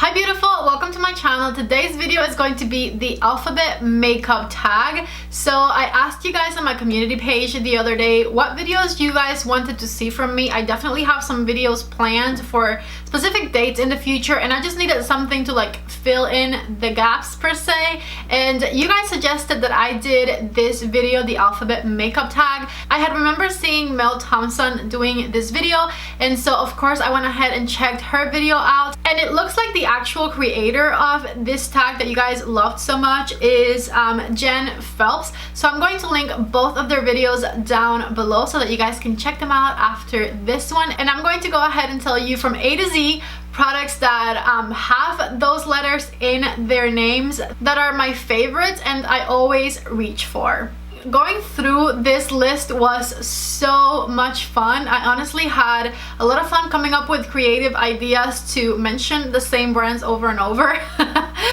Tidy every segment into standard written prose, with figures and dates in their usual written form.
Hi beautiful, welcome to my channel. Today's video is going to be the alphabet makeup tag. So I asked you guys on my community page the other day what videos you guys wanted to see from me. I definitely have some videos planned for specific dates in the future, and I just needed something to like fill in the gaps per se, and you guys suggested that I did this video, the alphabet makeup tag. I had remember seeing Mel Thompson doing this video, and so of course I went ahead and checked her video out, and it looks like the actual creator of this tag that you guys loved so much is Jen Phelps. So I'm going to link both of their videos down below so that you guys can check them out after this one, and I'm going to go ahead and tell you from A to Z products that have those letters in their names that are my favorites and I always reach for. Going through this list was so much fun. I honestly had a lot of fun coming up with creative ideas to mention the same brands over and over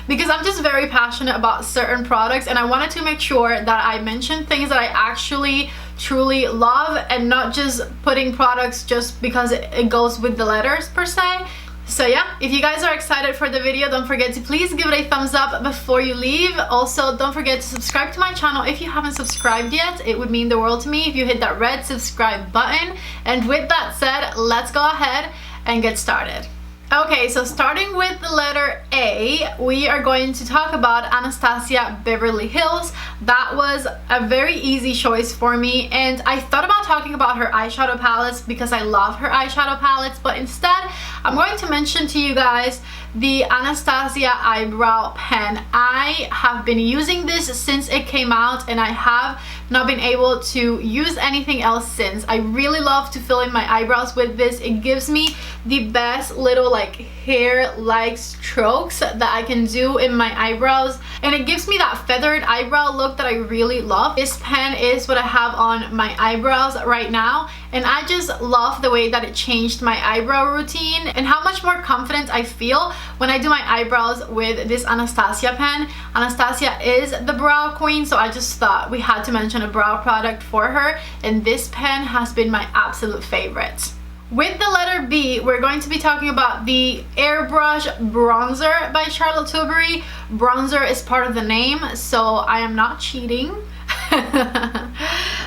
because I'm just very passionate about certain products, and I wanted to make sure that I mention things that I actually truly love and not just putting products just because it goes with the letters per se. So yeah, if you guys are excited for the video, don't forget to please give it a thumbs up before you leave. Also, don't forget to subscribe to my channel if you haven't subscribed yet. It would mean the world to me if you hit that red subscribe button. And with that said, let's go ahead and get started. Okay, so starting with the letter A, we are going to talk about Anastasia Beverly Hills. That was a very easy choice for me, and I thought about talking about her eyeshadow palettes because I love her eyeshadow palettes, but instead I'm going to mention to you guys the Anastasia Eyebrow Pen. I have been using this since it came out, and I have not been able to use anything else since. I really love to fill in my eyebrows with this. It gives me the best little like hair-like strokes that I can do in my eyebrows, and it gives me that feathered eyebrow look that I really love. This pen is what I have on my eyebrows right now, and I just love the way that it changed my eyebrow routine and how much more confident I feel when I do my eyebrows with this Anastasia pen. Anastasia is the brow queen, so I just thought we had to mention a brow product for her, and this pen has been my absolute favorite. With the letter B, we're going to be talking about the Airbrush Bronzer by Charlotte Tilbury. Bronzer is part of the name, so I am not cheating.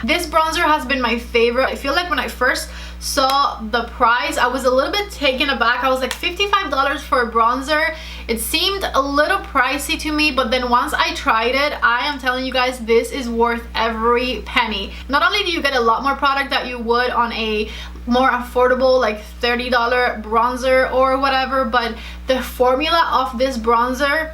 This bronzer has been my favorite. I feel like when I first saw the price, I was a little bit taken aback. I was like, $55 for a bronzer. It seemed a little pricey to me, but then once I tried it, I am telling you guys, this is worth every penny. Not only do you get a lot more product that you would on a more affordable like $30 bronzer or whatever, but the formula of this bronzer,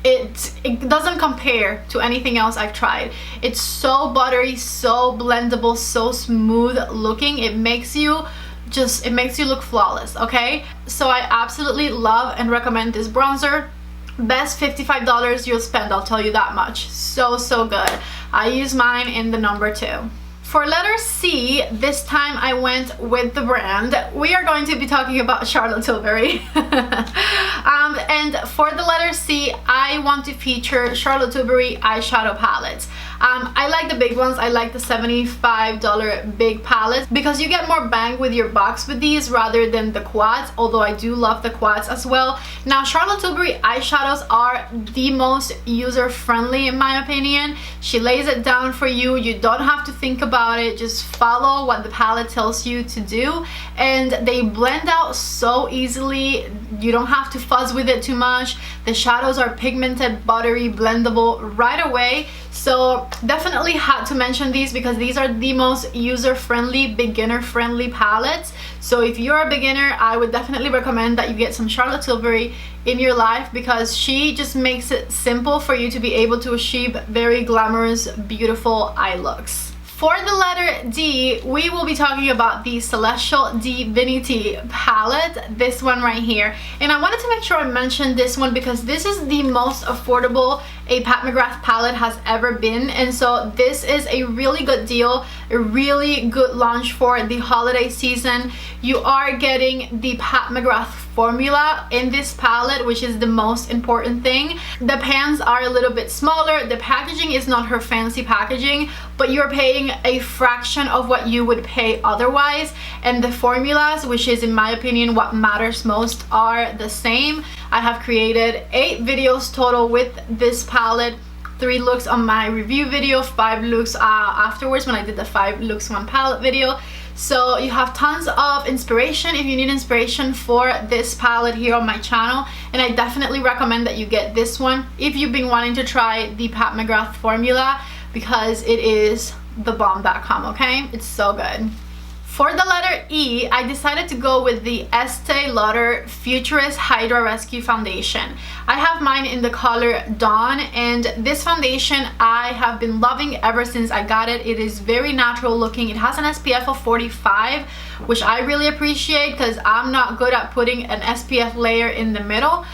it doesn't compare to anything else I've tried. It's so buttery, so blendable, so smooth looking. It makes you look flawless, okay? So I absolutely love and recommend this bronzer. Best $55 you'll spend, I'll tell you that much. So good. I use mine in the number 2. For letter C, this time I went with the brand. We are going to be talking about Charlotte Tilbury. And for the letter C, I want to feature Charlotte Tilbury eyeshadow palettes. I like the big ones. I like the $75 big palettes because you get more bang with your bucks with these rather than the quads, although I do love the quads as well. Now, Charlotte Tilbury eyeshadows are the most user-friendly in my opinion. She lays it down for you. You don't have to think about it. Just follow what the palette tells you to do, and they blend out so easily. You don't have to fuzz with it too much. The shadows are pigmented, buttery, blendable right away. So definitely had to mention these because these are the most user-friendly, beginner-friendly palettes. So if you're a beginner, I would definitely recommend that you get some Charlotte Tilbury in your life because she just makes it simple for you to be able to achieve very glamorous, beautiful eye looks. For the letter D, we will be talking about the Celestial Divinity palette, this one right here. And I wanted to make sure I mentioned this one because this is the most affordable a Pat McGrath palette has ever been, and so this is a really good deal, a really good launch for the holiday season. You are getting the Pat McGrath formula in this palette, which is the most important thing. The pans are a little bit smaller, the packaging is not her fancy packaging, but you're paying a fraction of what you would pay otherwise, and the formulas, which is in my opinion what matters most, are the same. I have created 8 videos total with this palette, 3 looks on my review video, 5 looks afterwards when I did the 5 looks 1 palette video. So you have tons of inspiration if you need inspiration for this palette here on my channel, and I definitely recommend that you get this one if you've been wanting to try the Pat McGrath formula, because it is the bomb.com, okay? It's so good. For the letter E, I decided to go with the Estee Lauder Futurist Hydra Rescue Foundation. I have mine in the color Dawn, and this foundation I have been loving ever since I got it. It is very natural looking. It has an SPF of 45, which I really appreciate because I'm not good at putting an SPF layer in the middle.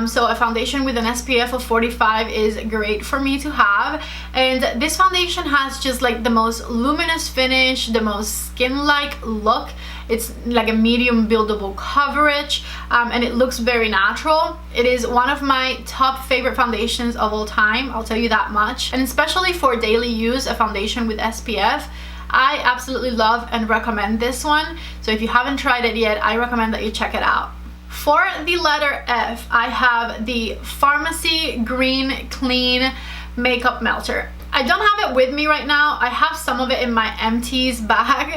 So a foundation with an SPF of 45 is great for me to have. And this foundation has just like the most luminous finish, the most skin-like look. It's like a medium buildable coverage, and it looks very natural. It is one of my top favorite foundations of all time, I'll tell you that much. And especially for daily use, a foundation with SPF, I absolutely love and recommend this one. So if you haven't tried it yet, I recommend that you check it out. For the letter F, I have the Pharmacy Green Clean Makeup Melter. I don't have it with me right now. I have some of it in my empties bag,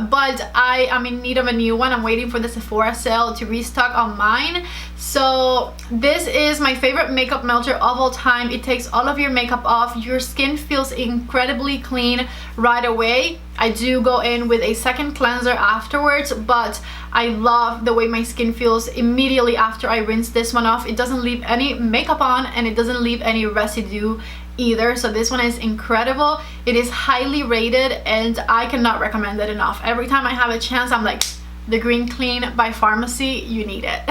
but I am in need of a new one. I'm waiting for the Sephora sale to restock on mine. So this is my favorite makeup melter of all time. It takes all of your makeup off. Your skin feels incredibly clean right away. I do go in with a second cleanser afterwards, but I love the way my skin feels immediately after I rinse this one off. It doesn't leave any makeup on, and it doesn't leave any residue either. So this one is incredible. It is highly rated, and I cannot recommend it enough. Every time I have a chance, I'm like, the Green Clean by Pharmacy, you need it.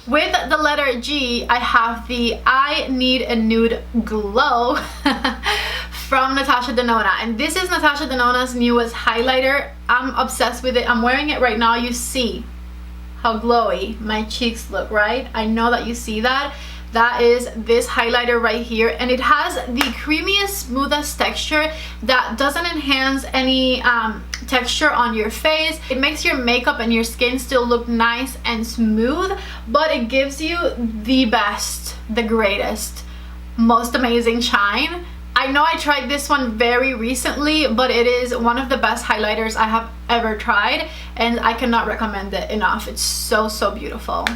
With the letter G, I have the I Need a Nude Glow from Natasha Denona, and this is Natasha Denona's newest highlighter. I'm obsessed with it. I'm wearing it right now. You see how glowy my cheeks look, right? I know that you see that. That is this highlighter right here, and it has the creamiest, smoothest texture that doesn't enhance any texture on your face. It makes your makeup and your skin still look nice and smooth, but it gives you the best, the greatest, most amazing shine. I know I tried this one very recently, but it is one of the best highlighters I have ever tried, and I cannot recommend it enough. It's so, so beautiful.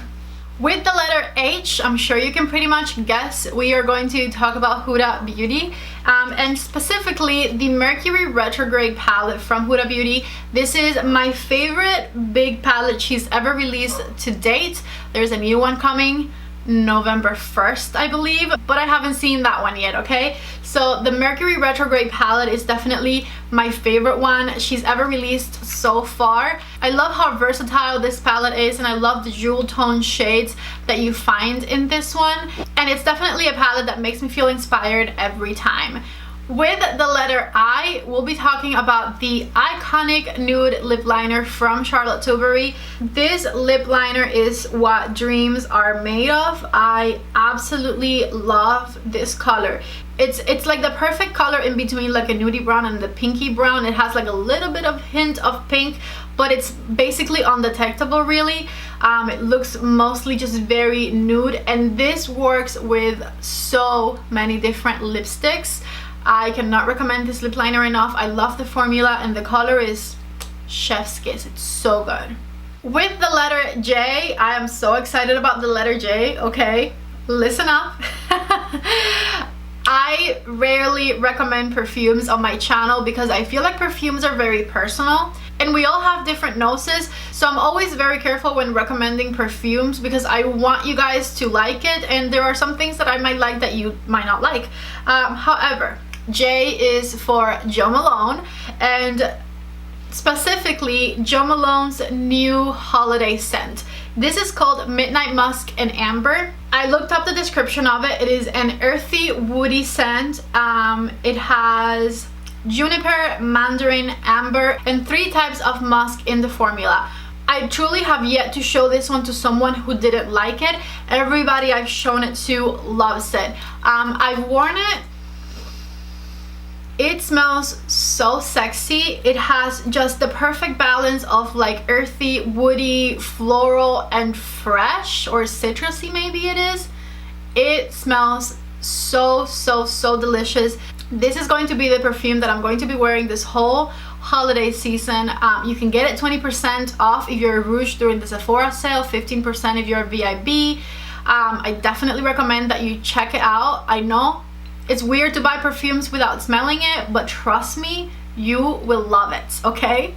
With the letter H, I'm sure you can pretty much guess, we are going to talk about Huda Beauty, and specifically the Mercury Retrograde palette from Huda Beauty. This is my favorite big palette she's ever released to date. There's a new one coming November 1st, I believe, but I haven't seen that one yet, okay? So the Mercury Retrograde palette is definitely my favorite one she's ever released so far. I love how versatile this palette is, and I love the jewel tone shades that you find in this one, and it's definitely a palette that makes me feel inspired every time. With the letter I, we'll be talking about the iconic Nude Lip Liner from Charlotte Tilbury. This lip liner is what dreams are made of. I absolutely love this color. It's like the perfect color in between like a nudie brown and the pinky brown. It has like a little bit of hint of pink, but it's basically undetectable really. It looks mostly just very nude, and this works with so many different lipsticks. I cannot recommend this lip liner enough. I love the formula, and the color is chef's kiss. It's so good. With the letter J, I am so excited about the letter J, okay? Listen up. I rarely recommend perfumes on my channel because I feel like perfumes are very personal, and we all have different noses, so I'm always very careful when recommending perfumes because I want you guys to like it, and there are some things that I might like that you might not like. However, J is for Jo Malone, and specifically Jo Malone's new holiday scent. This is called Midnight Musk and Amber. I looked up the description of it. It is an earthy, woody scent. It has juniper, mandarin, amber, and 3 types of musk in the formula. I truly have yet to show this one to someone who didn't like it. Everybody I've shown it to loves it. I've worn it. It smells so sexy. It has just the perfect balance of like earthy, woody, floral, and fresh, or citrusy maybe it is. It smells so delicious. This is going to be the perfume that I'm going to be wearing this whole holiday season. You can get it 20% off if you're a Rouge during the Sephora sale, 15% if you're a VIB. I definitely recommend that you check it out. I know it's weird to buy perfumes without smelling it, but trust me, you will love it, okay?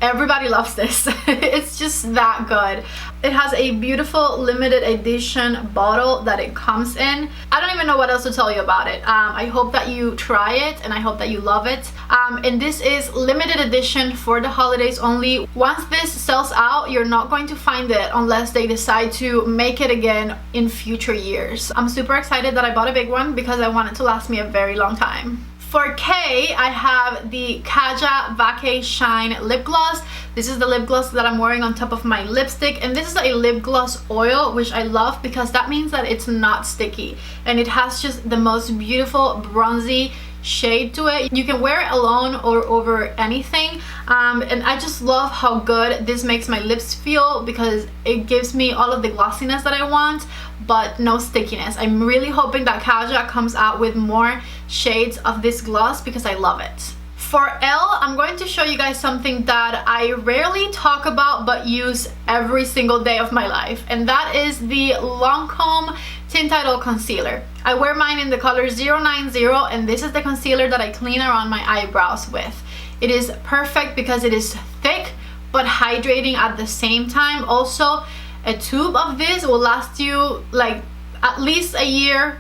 Everybody loves this. It's just that good. It has a beautiful limited edition bottle that it comes in. I don't even know what else to tell you about it. I hope that you try it and I hope that you love it. And this is limited edition for the holidays only. Once this sells out, you're not going to find it unless they decide to make it again in future years. I'm super excited that I bought a big one because I want it to last me a very long time. For K, I have the Kaja Vaque Shine Lip Gloss. This is the lip gloss that I'm wearing on top of my lipstick, and this is a lip gloss oil, which I love because that means that it's not sticky, and it has just the most beautiful bronzy shade to it. You can wear it alone or over anything, and I just love how good this makes my lips feel because it gives me all of the glossiness that I want but no stickiness. I'm really hoping that Kaja comes out with more shades of this gloss because I love it. For L, I'm going to show you guys something that I rarely talk about but use every single day of my life, and that is the Lancome Tinted Concealer. I wear mine in the color 090, and this is the concealer that I clean around my eyebrows with. It is perfect because it is thick but hydrating at the same time. Also, a tube of this will last you like at least a year,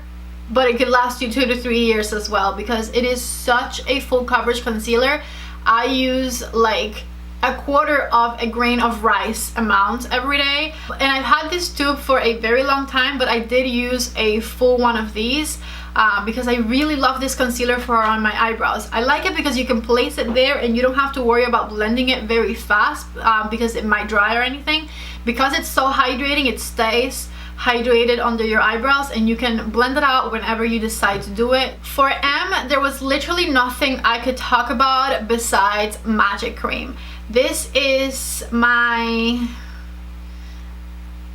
but it could last you 2 to 3 years as well because it is such a full coverage concealer. I use like a quarter of a grain of rice amount every day, and I've had this tube for a very long time, but I did use a full one of these because I really love this concealer for on my eyebrows. I like it because you can place it there and you don't have to worry about blending it very fast because it might dry or anything. Because it's so hydrating, it stays hydrated under your eyebrows and you can blend it out whenever you decide to do it. For M, there was literally nothing I could talk about besides Magic Cream. This is my...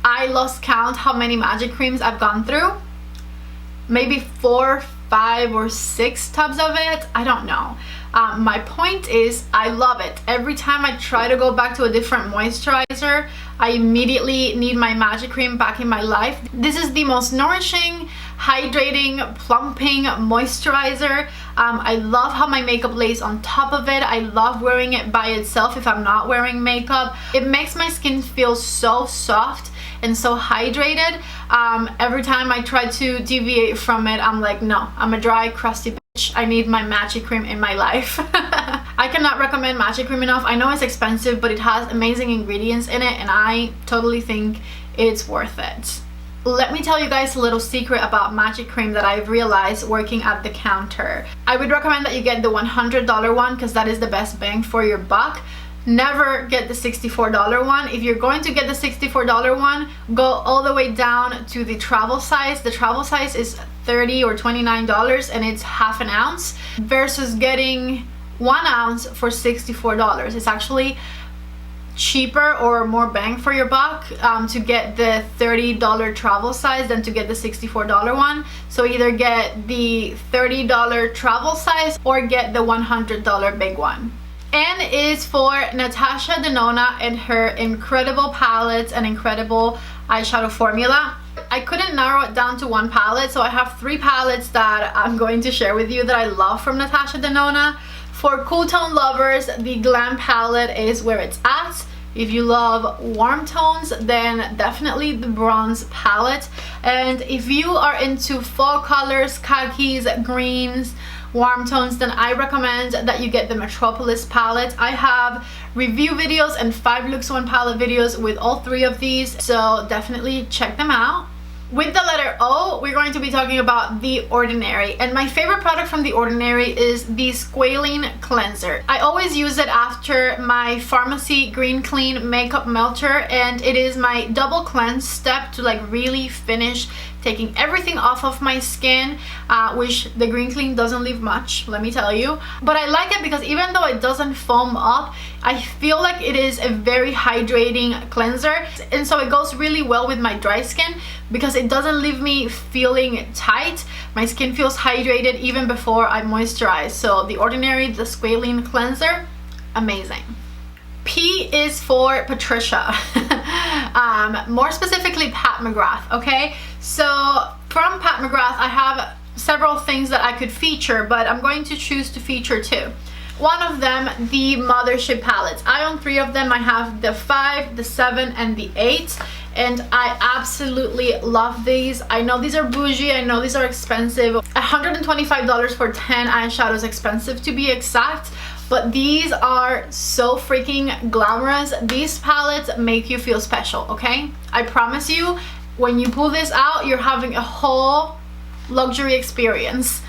I lost count how many Magic Creams I've gone through. Maybe 4, 5, or 6 tubs of it. I don't know. My point is, I love it. Every time I try to go back to a different moisturizer, I immediately need my Magic Cream back in my life. This is the most nourishing, hydrating, plumping moisturizer. I love how my makeup lays on top of it. I love wearing it by itself if I'm not wearing makeup. It makes my skin feel so soft and so hydrated. Every time I try to deviate from it, I'm like, no, I'm a dry, crusty bitch. I need my Magic Cream in my life. I cannot recommend Magic Cream enough. I know it's expensive, but it has amazing ingredients in it, and I totally think it's worth it. Let me tell you guys a little secret about Magic Cream that I've realized working at the counter. I would recommend that you get the $100 one because that is the best bang for your buck. Never get the $64 one. If you're going to get the $64 one, go all the way down to the travel size. The travel size is $30 or $29 and it's half an ounce versus getting 1 ounce for $64. It's actually cheaper or more bang for your buck to get the $30 travel size than to get the $64 one. So either get the $30 travel size or get the $100 big one. N is for Natasha Denona and her incredible palette and incredible eyeshadow formula. I couldn't narrow it down to one palette, so I have 3 palettes that I'm going to share with you that I love from Natasha Denona. For cool tone lovers, the Glam Palette is where it's at. If you love warm tones, then definitely the Bronze Palette. And if you are into fall colors, khakis, greens, warm tones, then I recommend that you get the Metropolis palette. I have review videos and 5 looks 1 palette videos with all 3 of these, so definitely check them out. With the letter O, we're going to be talking about The Ordinary. And my favorite product from The Ordinary is the Squalene Cleanser. I always use it after my Pharmacy Green Clean Makeup Melter, and it is my double cleanse step to like really finish taking everything off of my skin, which the Green Clean doesn't leave much, let me tell you. But I like it because even though it doesn't foam up, I feel like it is a very hydrating cleanser, and so it goes really well with my dry skin because it doesn't leave me feeling tight. My skin feels hydrated even before I moisturize. So The Ordinary, the Squalene Cleanser, amazing. P is for Patricia. More specifically Pat McGrath, okay? So from Pat McGrath, I have several things that I could feature, but I'm going to choose to feature two. One of them, the Mothership palettes. I own 3 of them. I have the 5, the 7, and the 8, and I absolutely love these. I know these are bougie, I know these are expensive. $125 for 10 eyeshadows, expensive to be exact, but these are so freaking glamorous. These palettes make you feel special, okay? I promise you, when you pull this out, you're having a whole luxury experience.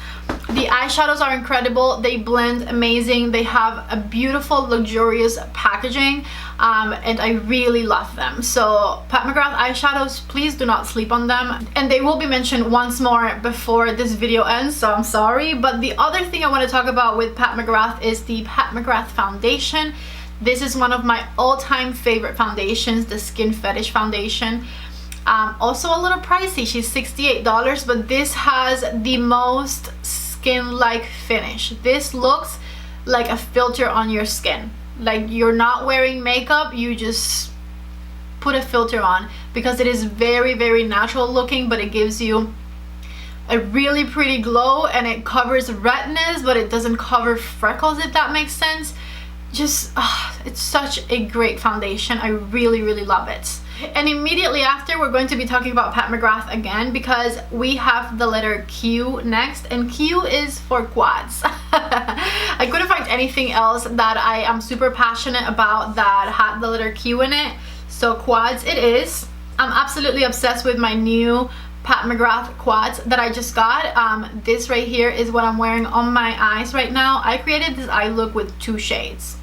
The eyeshadows are incredible. They blend amazing. They have a beautiful, luxurious packaging, and I really love them. So Pat McGrath eyeshadows, please do not sleep on them. And they will be mentioned once more before this video ends, so I'm sorry. But the other thing I want to talk about with Pat McGrath is the Pat McGrath Foundation. This is one of my all-time favorite foundations, the Skin Fetish Foundation. Also a little pricey. She's $68, but this has the most skin-like finish. This looks like a filter on your skin. Like you're not wearing makeup, you just put a filter on, because it is very, very natural looking, but it gives you a really pretty glow, and it covers redness, but it doesn't cover freckles, if that makes sense. Just, it's such a great foundation. I really, really love it. And immediately after, we're going to be talking about Pat McGrath again, because we have the letter Q next, and Q is for quads. I couldn't find anything else that I am super passionate about that had the letter Q in it, so quads it is. I'm absolutely obsessed with my new Pat McGrath quads that I just got. This right here is what I'm wearing on my eyes right now. I created this eye look with 2 shades,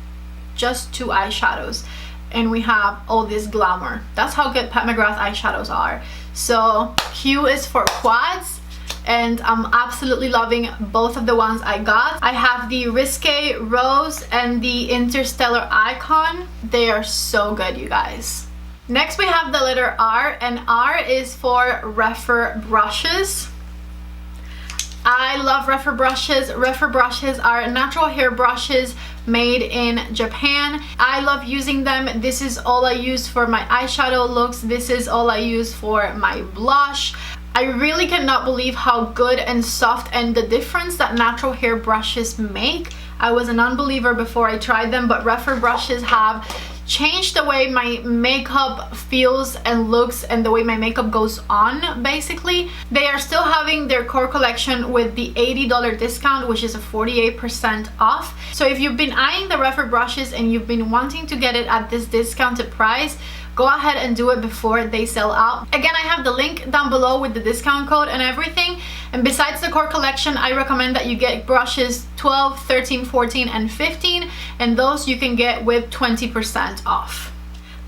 just 2 eyeshadows, and we have all this glamour. That's how good Pat McGrath eyeshadows are. So Q is for quads, and I'm absolutely loving both of the ones I got. I have the Risque Rose and the Interstellar Icon. They are so good, you guys. Next we have the letter R, and R is for REPHR brushes. I love REPHR brushes. REPHR brushes are natural hair brushes made in Japan. I love using them. This is all I use for my eyeshadow looks. This is all I use for my blush. I really cannot believe how good and soft and the difference that natural hair brushes make. I was an unbeliever before I tried them, but REPHR brushes have changed the way my makeup feels and looks, and the way my makeup goes on, basically. They are still having their core collection with the $80 discount, which is a 48% off. So if you've been eyeing the REPHR brushes and you've been wanting to get it at this discounted price, go ahead and do it before they sell out. Again, I have the link down below with the discount code and everything. And besides the core collection, I recommend that you get brushes 12, 13, 14, and 15, and those you can get with 20% off.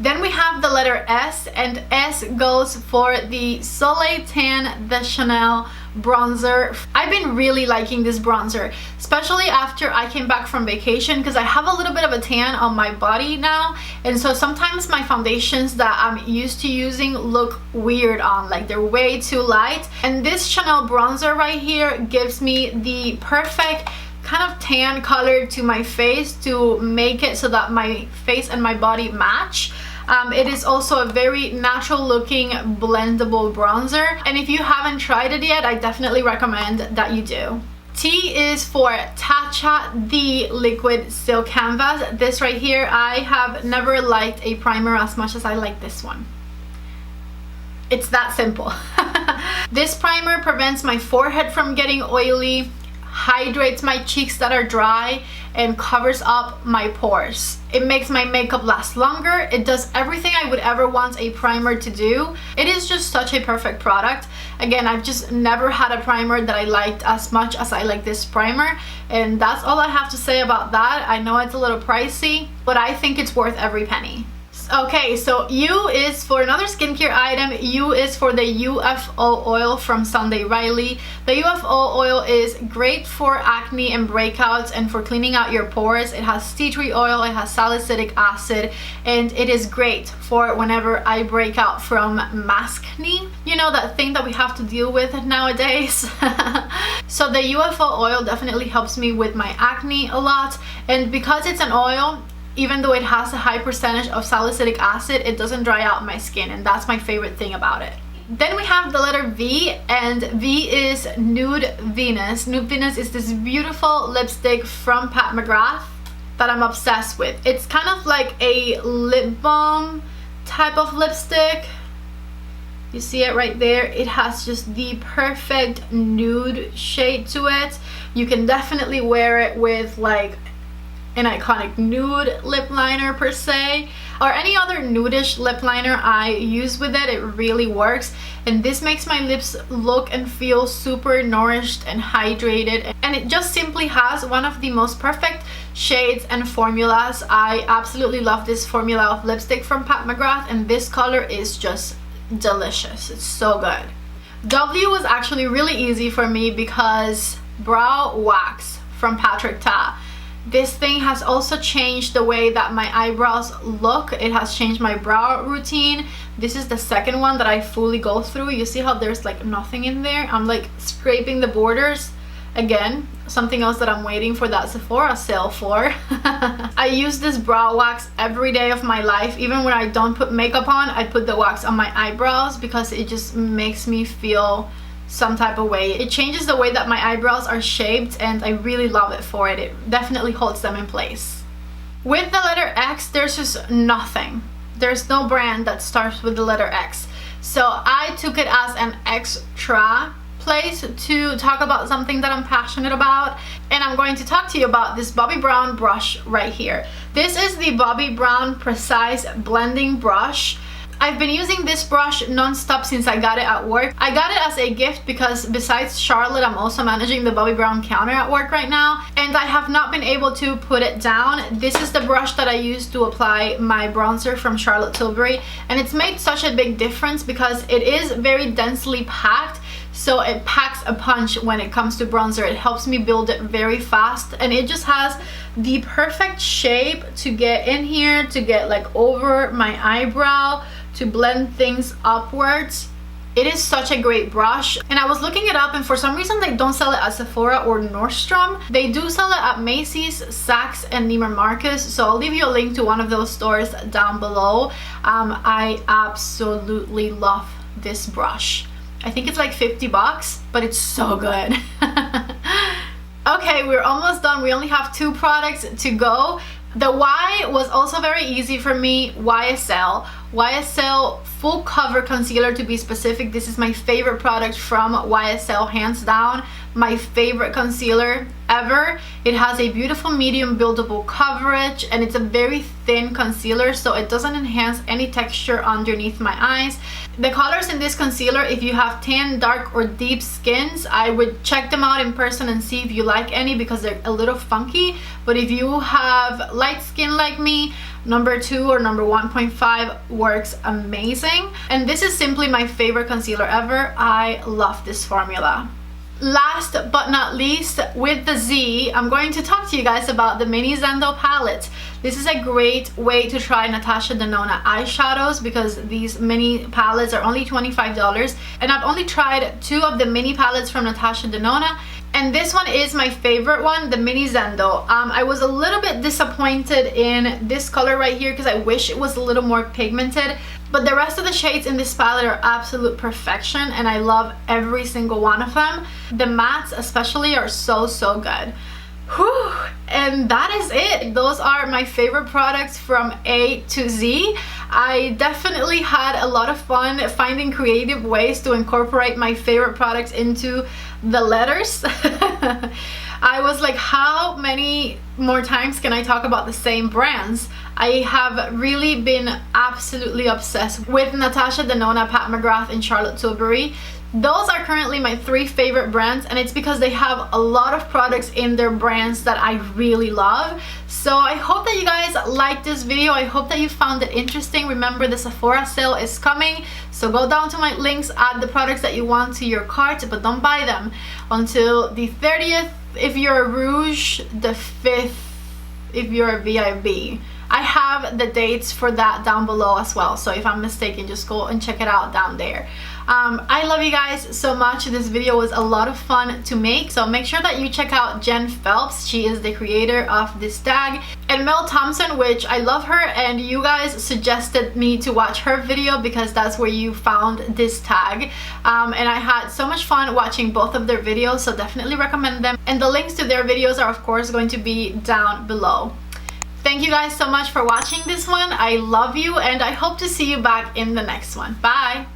Then we have the letter S, and S goes for the Soleil Tan de Chanel bronzer. I've been really liking this bronzer, especially after I came back from vacation, because I have a little bit of a tan on my body now, and so sometimes my foundations that I'm used to using look weird on, like they're way too light. And this Chanel bronzer right here gives me the perfect kind of tan color to my face to make it so that my face and my body match. It is also a very natural looking blendable bronzer, and if you haven't tried it yet, I definitely recommend that you do. T is for Tatcha, the liquid silk canvas. This right here, I have never liked a primer as much as I like this one. It's that simple. This primer prevents my forehead from getting oily, hydrates my cheeks that are dry and covers up my pores. It makes my makeup last longer. It does everything I would ever want a primer to do. It is just such a perfect product. Again, I've just never had a primer that I liked as much as I like this primer, and that's all I have to say about that. I know it's a little pricey, but I think it's worth every penny. Okay, so U is for another skincare item. U is for the UFO oil from Sunday Riley. The UFO oil is great for acne and breakouts and for cleaning out your pores. It has tea tree oil, it has salicylic acid, and it is great for whenever I break out from maskne. You know, that thing that we have to deal with nowadays. So the UFO oil definitely helps me with my acne a lot, and because it's an oil, even though it has a high percentage of salicylic acid, it doesn't dry out my skin, and that's my favorite thing about it. Then we have the letter V, and V is Nude Venus. Nude Venus is this beautiful lipstick from Pat McGrath that I'm obsessed with. It's kind of like a lip balm type of lipstick. You see it right there? It has just the perfect nude shade to it. You can definitely wear it with like an iconic nude lip liner per se, or any other nudish lip liner I use with it. It really works, and this makes my lips look and feel super nourished and hydrated, and it just simply has one of the most perfect shades and formulas. I absolutely love this formula of lipstick from Pat McGrath, and this color is just delicious. It's so good. W was actually really easy for me because brow wax from Patrick Ta. This thing has also changed the way that my eyebrows look. It has changed my brow routine. This is the second one that I fully go through. You see how there's like nothing in there? I'm like scraping the borders. Again, something else that I'm waiting for that Sephora sale for. I use this brow wax every day of my life. Even when I don't put makeup on, I put the wax on my eyebrows because it just makes me feel some type of way. It changes the way that my eyebrows are shaped, and I really love it for it. It definitely holds them in place. With the letter X, there's just nothing. There's no brand that starts with the letter X. So I took it as an extra place to talk about something that I'm passionate about, and I'm going to talk to you about this Bobbi Brown brush right here. This is the Bobbi Brown Precise Blending Brush. I've been using this brush non-stop since I got it at work. I got it as a gift because besides Charlotte, I'm also managing the Bobbi Brown counter at work right now, and I have not been able to put it down. This is the brush that I use to apply my bronzer from Charlotte Tilbury, and it's made such a big difference because it is very densely packed. So it packs a punch when it comes to bronzer. It helps me build it very fast, and it just has the perfect shape to get in here, to get like over my eyebrow, to blend things upwards. It is such a great brush, and I was looking it up, and for some reason they don't sell it at Sephora or Nordstrom. They do sell it at Macy's, Saks, and Neiman Marcus, so I'll leave you a link to one of those stores down below. I absolutely love this brush. I think it's like 50 bucks, but it's so good. Okay, we're almost done. We only have 2 products to go. The Y was also very easy for me. YSL full cover concealer, to be specific. This is my favorite product from YSL, hands down. My favorite concealer ever. It has a beautiful medium buildable coverage, and it's a very thin concealer, so it doesn't enhance any texture underneath my eyes. The colors in this concealer, if you have tan, dark, or deep skins, I would check them out in person and see if you like any, because they're a little funky. But if you have light skin like me, number 2 or number 1.5 works amazing. And this is simply my favorite concealer ever. I love this formula. Last but not least, with the Z, I'm going to talk to you guys about the mini Zendo palette. This is a great way to try Natasha Denona eyeshadows because these mini palettes are only $25, and I've only tried 2 of the mini palettes from Natasha Denona, and this one is my favorite one, the mini Zendo. I was a little bit disappointed in this color right here because I wish it was a little more pigmented, but the rest of the shades in this palette are absolute perfection, and I love every single one of them. The mattes especially are so good. Whew. And that is it. Those are my favorite products from A to Z. I definitely had a lot of fun finding creative ways to incorporate my favorite products into the letters. I was like, how many more times can I talk about the same brands? I have really been absolutely obsessed with Natasha Denona, Pat McGrath, and Charlotte Tilbury. Those are currently my 3 favorite brands, and it's because they have a lot of products in their brands that I really love. So I hope that you guys liked this video. I hope that you found it interesting. Remember, the Sephora sale is coming, so go down to my links, add the products that you want to your cart, but don't buy them until the 30th if you're a Rouge, the 5th if you're a VIB. I have the dates for that down below as well, so if I'm mistaken, just go and check it out down there. I love you guys so much. This video was a lot of fun to make, so make sure that you check out Jen Phelps. She is the creator of this tag, and Mel Thompson, which I love her, and you guys suggested me to watch her video because that's where you found this tag, and I had so much fun watching both of their videos, so definitely recommend them, and the links to their videos are of course going to be down below. Thank you guys so much for watching this one. I love you, and I hope to see you back in the next one. Bye!